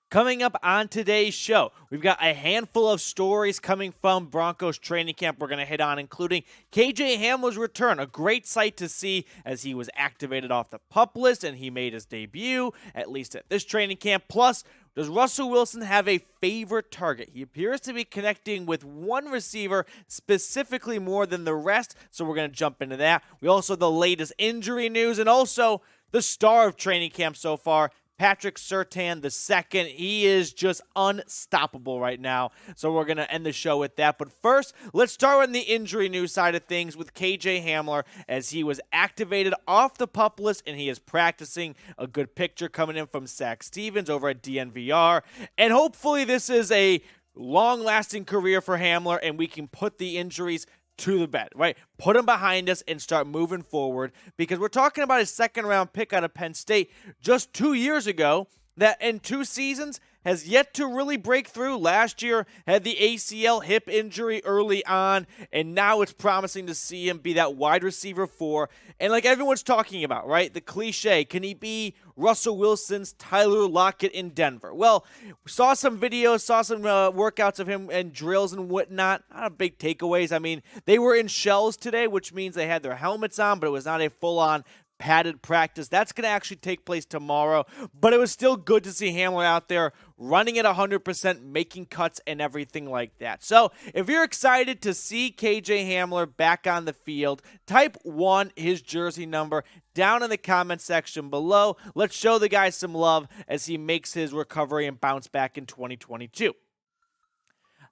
Coming up on today's show, we've got a handful of stories coming from Broncos training camp we're going to hit on, including KJ Hamler's return, a great sight to see as he was activated off the PUP list and he made his debut, at least at this training camp. Plus, does Russell Wilson have a favorite target? He appears to be connecting with one receiver specifically more than the rest, so we're going to jump into that. We also have the latest injury news and also the star of training camp so far, Patrick Surtain II. He is just unstoppable right now. So we're going to end the show with that. But first, let's start on the injury news side of things with KJ Hamler as he was activated off the PUP list and he is practicing. A good picture coming in from Zach Stevens over at DNVR. And hopefully this is a long-lasting career for Hamler and we can put the injuries to the bed, right? Put them behind us and start moving forward because we're talking about a second-round pick out of Penn State just 2 years ago that in 2 seasons has yet to really break through. Last year had the ACL hip injury early on, and now it's promising to see him be that wide receiver 4. And like everyone's talking about, right? The cliche, can he be Russell Wilson's Tyler Lockett in Denver? Well, we saw some videos, saw some workouts of him and drills and whatnot. Not big takeaways. I mean, they were in shells today, which means they had their helmets on, but it was not a full-on padded practice. That's going to actually take place tomorrow, but it was still good to see Hamler out there running at 100%, making cuts and everything like that. So if you're excited to see KJ Hamler back on the field, type 1, his jersey number, down in the comment section below. Let's show the guy some love as he makes his recovery and bounce back in 2022.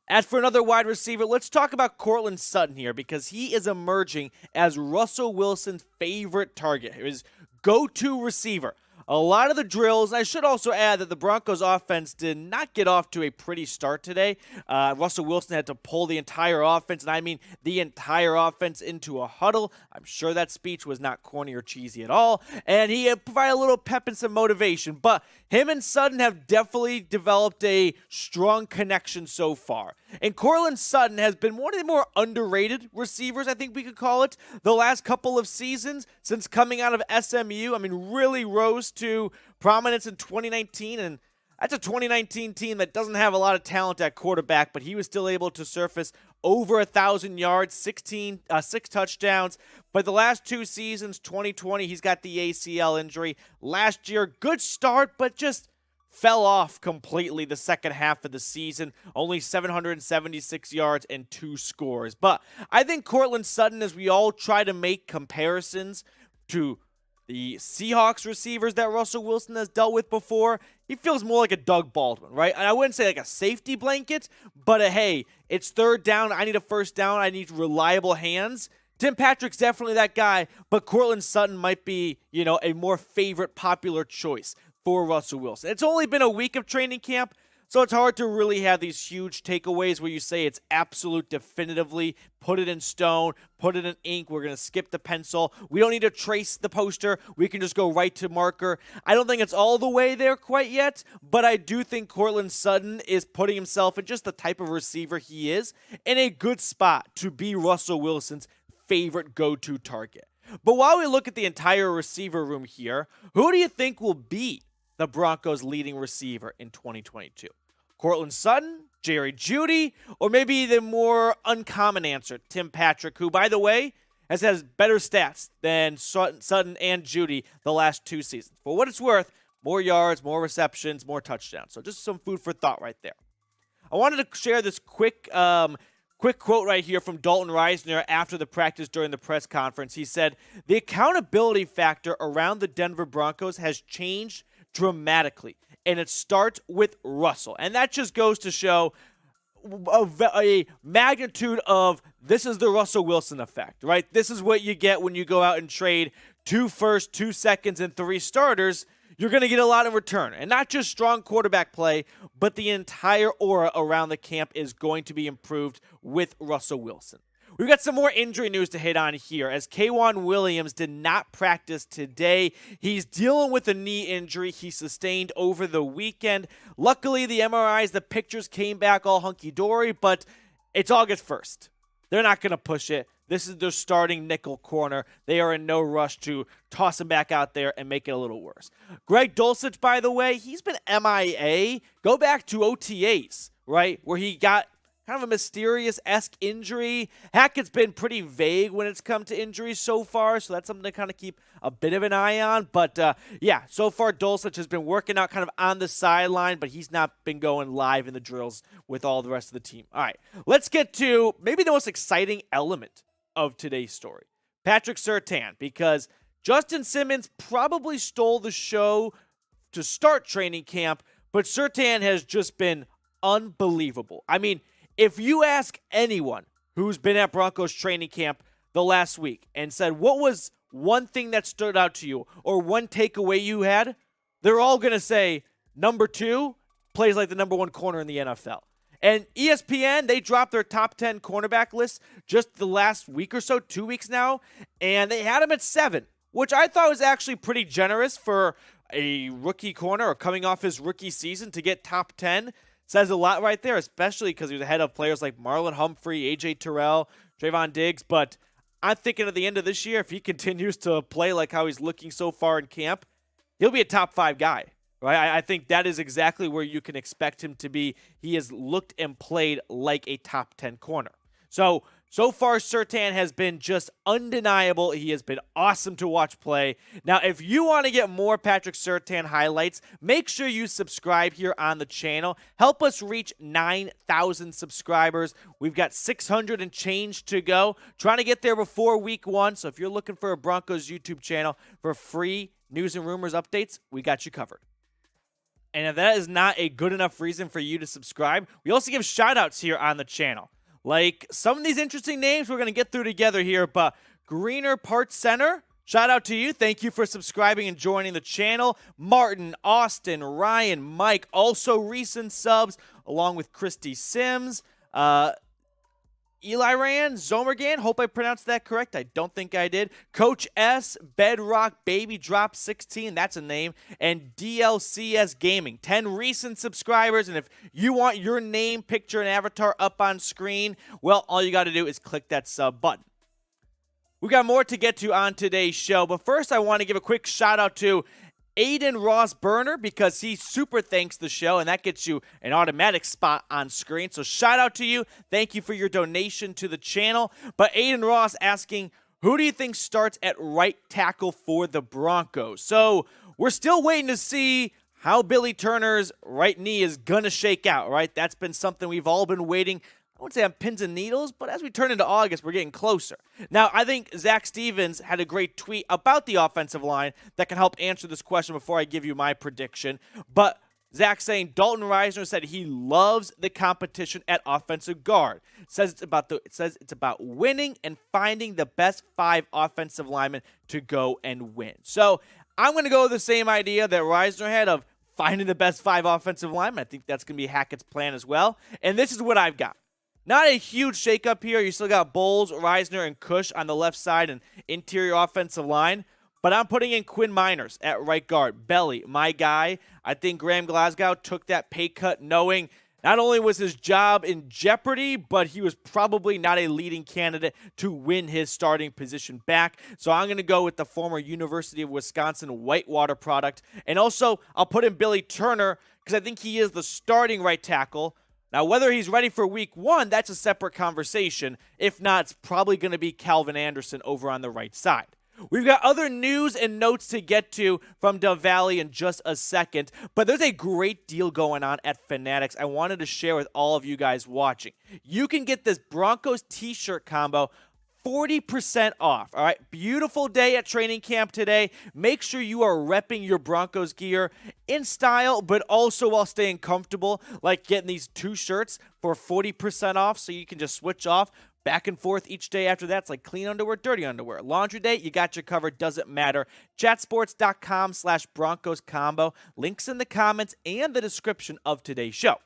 As for another wide receiver, let's talk about Courtland Sutton here because he is emerging as Russell Wilson's favorite target, his go-to receiver. A lot of the drills, and I should also add that the Broncos offense did not get off to a pretty start today. Russell Wilson had to pull the entire offense, and I mean the entire offense, into a huddle. I'm sure that speech was not corny or cheesy at all, and he provided a little pep and some motivation. But him and Sutton have definitely developed a strong connection so far. And Courtland Sutton has been one of the more underrated receivers, I think we could call it, the last couple of seasons since coming out of SMU. I mean, really rose to prominence in 2019, and that's a 2019 team that doesn't have a lot of talent at quarterback, but he was still able to surface over 1,000 yards, 6 touchdowns. But the last 2 seasons, 2020, he's got the ACL injury. Last year, good start, but just fell off completely the second half of the season. Only 776 yards and 2 scores. But I think Courtland Sutton, as we all try to make comparisons to the Seahawks receivers that Russell Wilson has dealt with before, he feels more like a Doug Baldwin, right? And I wouldn't say like a safety blanket, but hey, it's third down. I need a first down. I need reliable hands. Tim Patrick's definitely that guy, but Courtland Sutton might be, a more favorite popular choice for Russell Wilson. It's only been a week of training camp, so it's hard to really have these huge takeaways where you say it's absolute definitively, put it in stone, put it in ink, we're going to skip the pencil. We don't need to trace the poster. We can just go right to marker. I don't think it's all the way there quite yet, but I do think Courtland Sutton is putting himself in just the type of receiver he is in a good spot to be Russell Wilson's favorite go-to target. But while we look at the entire receiver room here, who do you think will be the Broncos' leading receiver in 2022? Courtland Sutton, Jerry Jeudy, or maybe the more uncommon answer, Tim Patrick, who, by the way, has better stats than Sutton and Jeudy the last 2 seasons. For what it's worth, more yards, more receptions, more touchdowns. So just some food for thought right there. I wanted to share this quick quote right here from Dalton Reisner after the practice during the press conference. He said, "The accountability factor around the Denver Broncos has changed dramatically, and it starts with Russell." And that just goes to show a magnitude of this is the Russell Wilson effect, right? This is what you get when you go out and trade 2 firsts, 2 seconds, and 3 starters. You're going to get a lot in return. And not just strong quarterback play, but the entire aura around the camp is going to be improved with Russell Wilson. We've got some more injury news to hit on here as K'Waun Williams did not practice today. He's dealing with a knee injury he sustained over the weekend. Luckily, the MRIs, the pictures came back all hunky-dory, but it's August 1st. They're not going to push it. this is their starting nickel corner. They are in no rush to toss him back out there and make it a little worse. Greg Dulcich, by the way, he's been MIA. Go back to OTAs, right, where he got kind of a mysterious-esque injury. Hackett's been pretty vague when it's come to injuries so far, so that's something to kind of keep a bit of an eye on. But, yeah, so far Dulcich has been working out kind of on the sideline, but he's not been going live in the drills with all the rest of the team. All right, let's get to maybe the most exciting element of today's story, Patrick Surtain, because Justin Simmons probably stole the show to start training camp, but Surtain has just been unbelievable. I mean, if you ask anyone who's been at Broncos training camp the last week and said, what was one thing that stood out to you or one takeaway you had, they're all going to say, number 2 plays like the number 1 corner in the NFL. And ESPN, they dropped their top 10 cornerback list just the last week or so, 2 weeks now, and they had him at 7, which I thought was actually pretty generous for a rookie corner or coming off his rookie season to get top 10. Says a lot right there, especially because he was ahead of players like Marlon Humphrey, A.J. Terrell, Trayvon Diggs. But I'm thinking at the end of this year, if he continues to play like how he's looking so far in camp, he'll be a top 5 guy, right? I think that is exactly where you can expect him to be. He has looked and played like a top 10 corner. So far, Surtain has been just undeniable. He has been awesome to watch play. Now, if you want to get more Patrick Surtain highlights, make sure you subscribe here on the channel. Help us reach 9,000 subscribers. We've got 600 and change to go. Trying to get there before week 1. So if you're looking for a Broncos YouTube channel for free news and rumors updates, we got you covered. And if that is not a good enough reason for you to subscribe, we also give shout-outs here on the channel. Like some of these interesting names we're going to get through together here, but Greener Parts Center, shout out to you. Thank you for subscribing and joining the channel. Martin, Austin, Ryan, Mike, also recent subs, along with Christy Sims, Eli Rand, Zomergan, hope I pronounced that correct. I don't think I did. Coach S, Bedrock, Baby Drop 16, that's a name, and DLCS Gaming. 10 recent subscribers, and if you want your name, picture, and avatar up on screen, well, all you got to do is click that sub button. We got more to get to on today's show, but first I want to give a quick shout out to Aiden Ross Burner because he super thanks the show, and that gets you an automatic spot on screen. So shout out to you. Thank you for your donation to the channel. But Aiden Ross asking, who do you think starts at right tackle for the Broncos? So we're still waiting to see how Billy Turner's right knee is going to shake out, right? That's been something we've all been waiting, I wouldn't say on pins and needles, but as we turn into August, we're getting closer. Now, I think Zach Stevens had a great tweet about the offensive line that can help answer this question before I give you my prediction. But Zach saying Dalton Risner said he loves the competition at offensive guard. It says it's about winning and finding the best 5 offensive linemen to go and win. So I'm going to go with the same idea that Risner had of finding the best 5 offensive linemen. I think that's going to be Hackett's plan as well. And this is what I've got. Not a huge shakeup here. You still got Bowles, Risner, and Cush on the left side and interior offensive line. But I'm putting in Quinn Miners at right guard. Belly, my guy. I think Graham Glasgow took that pay cut knowing not only was his job in jeopardy, but he was probably not a leading candidate to win his starting position back. So I'm going to go with the former University of Wisconsin Whitewater product. And also, I'll put in Billy Turner because I think he is the starting right tackle. Now, whether he's ready for week 1, that's a separate conversation. If not, it's probably going to be Calvin Anderson over on the right side. We've got other news and notes to get to from Dove Valley in just a second, but there's a great deal going on at Fanatics I wanted to share with all of you guys watching. You can get this Broncos t-shirt combo 40% off, all right? Beautiful day at training camp today. Make sure you are repping your Broncos gear in style, but also while staying comfortable, like getting these 2 shirts for 40% off so you can just switch off back and forth each day after that. It's like clean underwear, dirty underwear. Laundry day, you got your cover, doesn't matter. Chatsports.com/Broncos combo. Links in the comments and the description of today's show.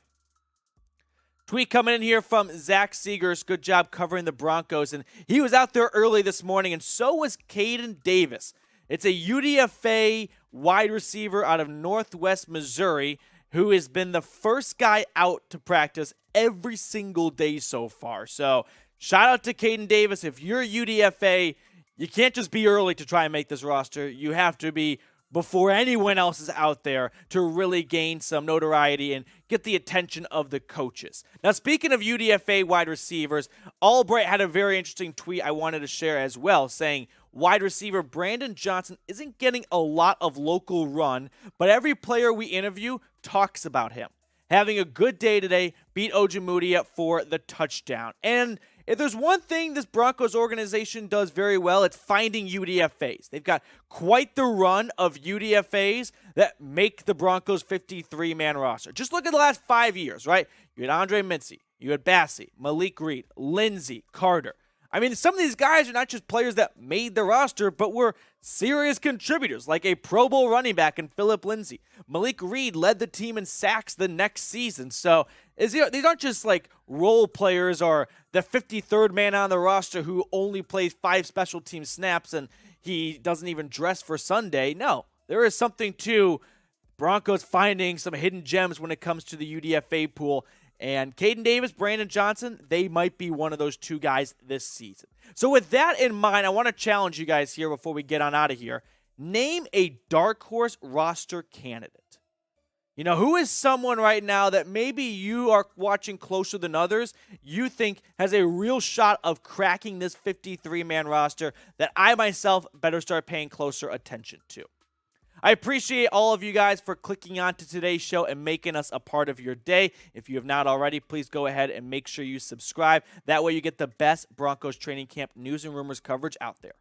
Tweet coming in here from Zach Seegers. Good job covering the Broncos. And he was out there early this morning, and so was Caden Davis. It's a UDFA wide receiver out of Northwest Missouri who has been the first guy out to practice every single day so far. So shout out to Caden Davis. If you're UDFA, you can't just be early to try and make this roster. You have to be before anyone else is out there to really gain some notoriety and get the attention of the coaches. Now, speaking of UDFA wide receivers, Albright had a very interesting tweet I wanted to share as well, saying wide receiver Brandon Johnson isn't getting a lot of local run, but every player we interview talks about him. Having a good day today, beat Ojemudia for the touchdown. And if there's one thing this Broncos organization does very well, it's finding UDFAs. They've got quite the run of UDFAs that make the Broncos 53-man roster. Just look at the last 5 years, right? You had Andre Mincy, you had Bassey, Malik Reed, Lindsey, Carter. I mean, some of these guys are not just players that made the roster, but were serious contributors, like a Pro Bowl running back in Phillip Lindsay. Malik Reed led the team in sacks the next season. So these aren't just like role players or the 53rd man on the roster who only plays 5 special team snaps and he doesn't even dress for Sunday. No, there is something to Broncos finding some hidden gems when it comes to the UDFA pool. And Caden Davis, Brandon Johnson, they might be one of those 2 guys this season. So with that in mind, I want to challenge you guys here before we get on out of here. Name a dark horse roster candidate. You know, who is someone right now that maybe you are watching closer than others, you think has a real shot of cracking this 53-man roster that I myself better start paying closer attention to? I appreciate all of you guys for clicking on to today's show and making us a part of your day. If you have not already, please go ahead and make sure you subscribe. That way you get the best Broncos training camp news and rumors coverage out there.